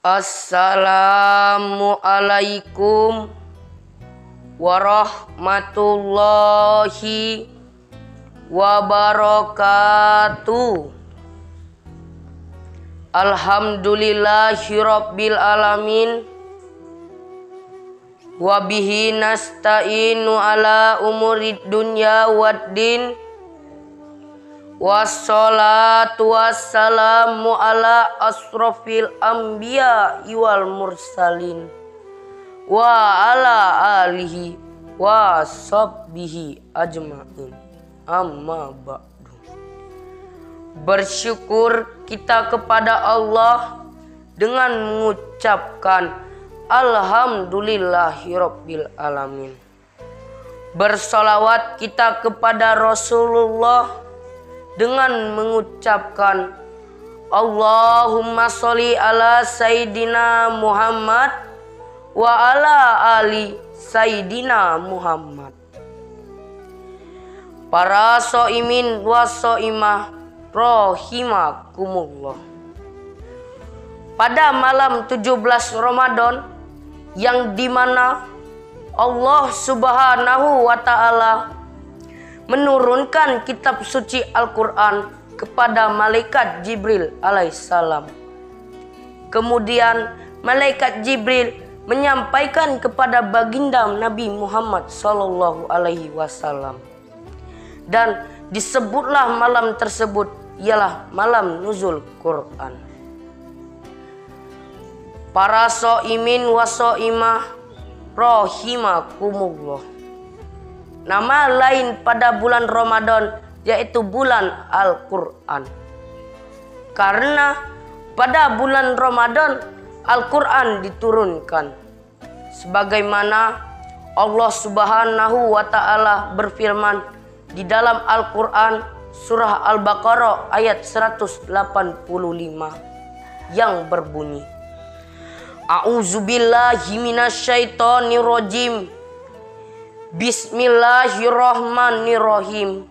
Assalamualaikum warahmatullahi wabarakatuh. Alhamdulillahirabbil alamin. Wabihi nasta'inu ala umurid dunya waddin. Wassalatu wassalamu ala asrofil anbiya wal mursalin wa ala alihi wa sahbihi ajma'in. Amma ba'du. Bersyukur kita kepada Allah dengan mengucapkan Alhamdulillahirabbil alamin. Bersolawat kita kepada Rasulullah dengan mengucapkan Allahumma sholli ala Sayyidina Muhammad wa ala ali Sayyidina Muhammad. Para shoimin wa shoimah rahimakumullah. Pada malam 17 Ramadan yang dimana Allah Subhanahu wa ta'ala menurunkan kitab suci Al-Quran kepada malaikat Jibril alaihissalam. Kemudian malaikat Jibril menyampaikan kepada baginda Nabi Muhammad sallallahu alaihi wasallam. Dan disebutlah malam tersebut ialah malam nuzul Quran. Para shoimin wa shoimah rahimakumullah. Nama lain pada bulan Ramadan yaitu bulan Al-Quran. Karena pada bulan Ramadan Al-Quran diturunkan. Sebagaimana Allah Subhanahu wa ta'ala berfirman di dalam Al-Quran surah Al-Baqarah ayat 185 yang berbunyi, A'udzubillahi minasyaitonirrajim. Bismillahirrahmanirrahim.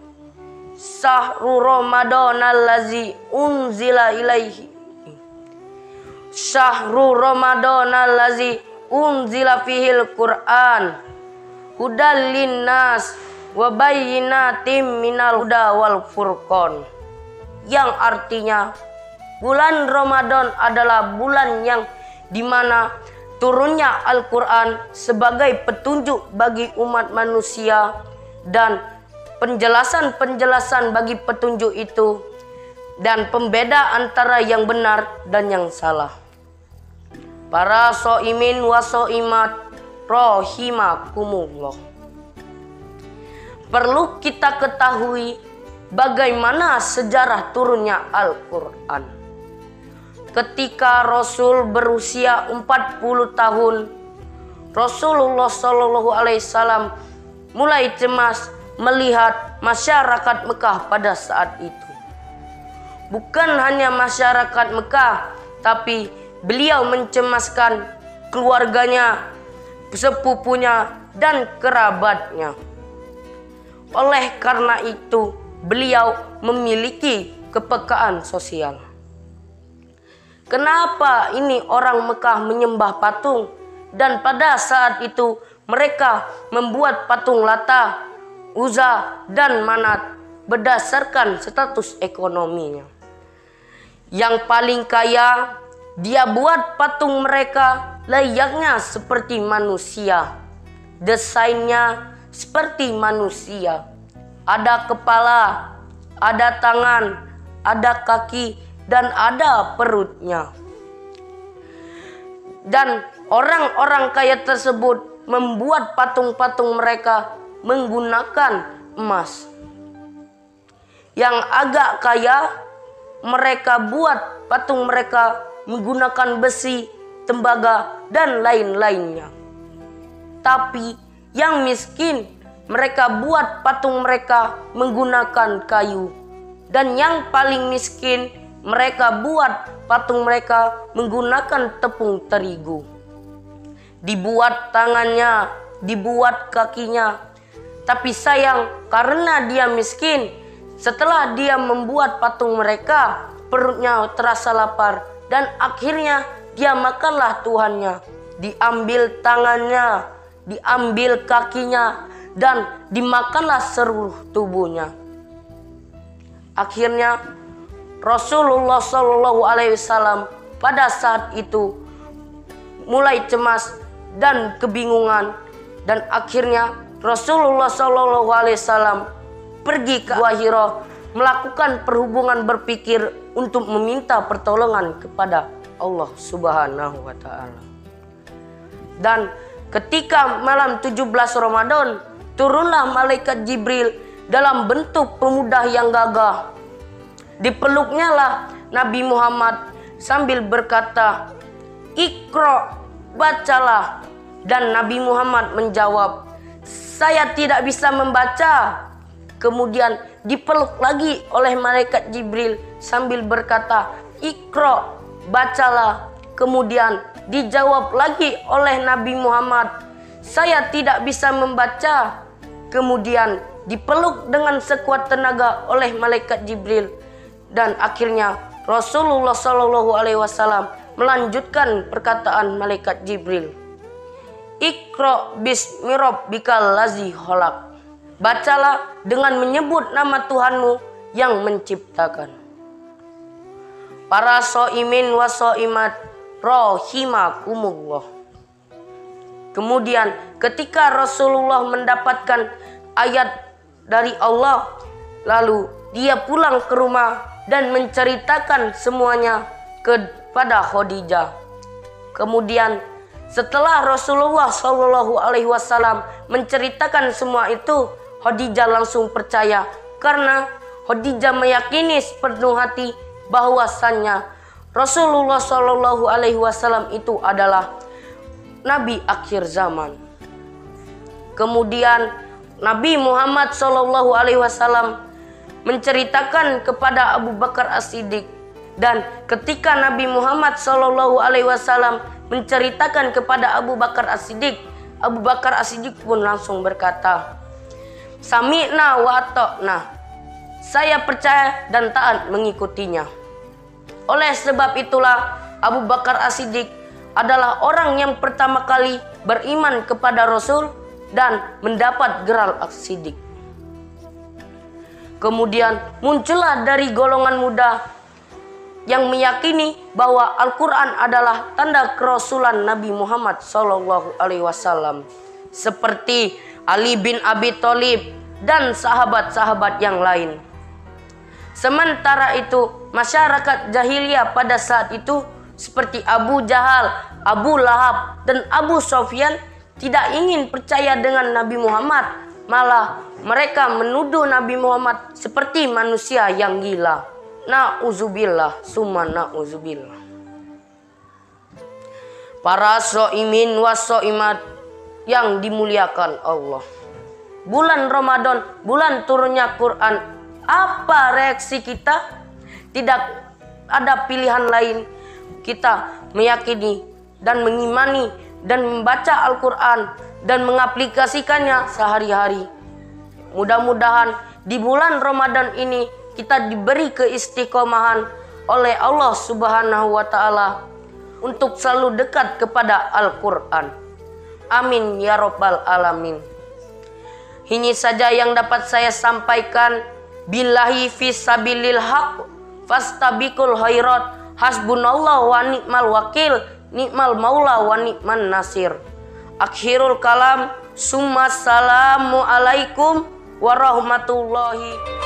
Sahru Ramadanallazi unzila ilaihi. Sahru Ramadanallazi unzila fihil Qur'an. Hudal linnas wa bayyinatim minal huda wal furqan. Yang artinya bulan Ramadan adalah bulan yang dimana turunnya Al-Quran sebagai petunjuk bagi umat manusia dan penjelasan-penjelasan bagi petunjuk itu dan pembeda antara yang benar dan yang salah. Para shoimin wa shoimat rahimakumullah. Perlu kita ketahui bagaimana sejarah turunnya Al-Quran. Ketika Rasul berusia 40 tahun, Rasulullah Shallallahu Alaihi Wasallam mulai cemas melihat masyarakat Mekah pada saat itu. Bukan hanya masyarakat Mekah, tapi beliau mencemaskan keluarganya, sepupunya, dan kerabatnya. Oleh karena itu, beliau memiliki kepekaan sosial. Kenapa ini orang Mekah menyembah patung? Dan pada saat itu mereka membuat patung Lata, Uzza, dan Manat berdasarkan status ekonominya. Yang paling kaya, dia buat patung mereka layaknya seperti manusia. Desainnya seperti manusia. Ada kepala, ada tangan, ada kaki, dan ada perutnya. Dan orang-orang kaya tersebut membuat patung-patung mereka menggunakan emas. Yang agak kaya, mereka buat patung mereka menggunakan besi, tembaga, dan lain-lainnya. Tapi yang miskin, mereka buat patung mereka menggunakan kayu. Dan yang paling miskin, mereka buat patung mereka menggunakan tepung terigu. Dibuat tangannya, dibuat kakinya. Tapi sayang, karena dia miskin, setelah dia membuat patung mereka, perutnya terasa lapar dan akhirnya dia makanlah Tuhannya. Diambil tangannya, diambil kakinya, dan dimakanlah seluruh tubuhnya. Akhirnya Rasulullah SAW pada saat itu mulai cemas dan kebingungan, dan akhirnya Rasulullah SAW pergi ke Gua Hira melakukan perhubungan berpikir untuk meminta pertolongan kepada Allah Subhanahu wa Ta'ala. Dan ketika malam 17 Ramadan, turunlah malaikat Jibril dalam bentuk pemuda yang gagah. Dipeluknya lah Nabi Muhammad sambil berkata, "Iqra, bacalah." Dan Nabi Muhammad menjawab, "Saya tidak bisa membaca." Kemudian dipeluk lagi oleh malaikat Jibril sambil berkata, "Iqra, bacalah." Kemudian dijawab lagi oleh Nabi Muhammad, "Saya tidak bisa membaca." Kemudian dipeluk dengan sekuat tenaga oleh malaikat Jibril, dan akhirnya Rasulullah SAW melanjutkan perkataan malaikat Jibril, "Iqra bismi rabbikal ladzi khalaq." Bacalah dengan menyebut nama Tuhanmu yang menciptakan. Para shaimin wa shaimat rahimakumullah. Kemudian ketika Rasulullah mendapatkan ayat dari Allah, lalu dia pulang ke rumah dan menceritakan semuanya kepada Khadijah. Kemudian setelah Rasulullah SAW menceritakan semua itu, Khadijah langsung percaya karena Khadijah meyakini sepenuh hati bahwasannya Rasulullah SAW itu adalah Nabi akhir zaman. Kemudian Nabi Muhammad SAW menceritakan kepada Abu Bakar As-Siddiq, dan ketika Nabi Muhammad SAW menceritakan kepada Abu Bakar As-Siddiq, Abu Bakar As-Siddiq pun langsung berkata, "Sami'na wa ata'na." Saya percaya dan taat mengikutinya. Oleh sebab itulah Abu Bakar As-Siddiq adalah orang yang pertama kali beriman kepada Rasul dan mendapat gelar As-Siddiq. Kemudian muncullah dari golongan muda yang meyakini bahwa Al-Quran adalah tanda kerasulan Nabi Muhammad SAW, seperti Ali bin Abi Thalib dan sahabat-sahabat yang lain. Sementara itu, masyarakat jahiliyah pada saat itu seperti Abu Jahal, Abu Lahab, dan Abu Sufyan tidak ingin percaya dengan Nabi Muhammad. Malah mereka menuduh Nabi Muhammad seperti manusia yang gila. Na'udzubillah, summa na'udzubillah. Para shaimin wa shaimat yang dimuliakan Allah. Bulan Ramadan, bulan turunnya Quran. Apa reaksi kita? Tidak ada pilihan lain. Kita meyakini dan mengimani dan membaca Al-Quran dan mengaplikasikannya sehari-hari. Mudah-mudahan di bulan Ramadan ini kita diberi keistiqomahan oleh Allah Subhanahu wa Ta'ala untuk selalu dekat kepada Al-Quran. Amin ya Rabbal Alamin. Ini saja yang dapat saya sampaikan. Billahi fisabilil haq fastabiqul khairat, hasbunallah wa ni'mal wakil, ni'mal maula wa ni'man nasir. Akhirul kalam, summa salamu alaikum warahmatullahi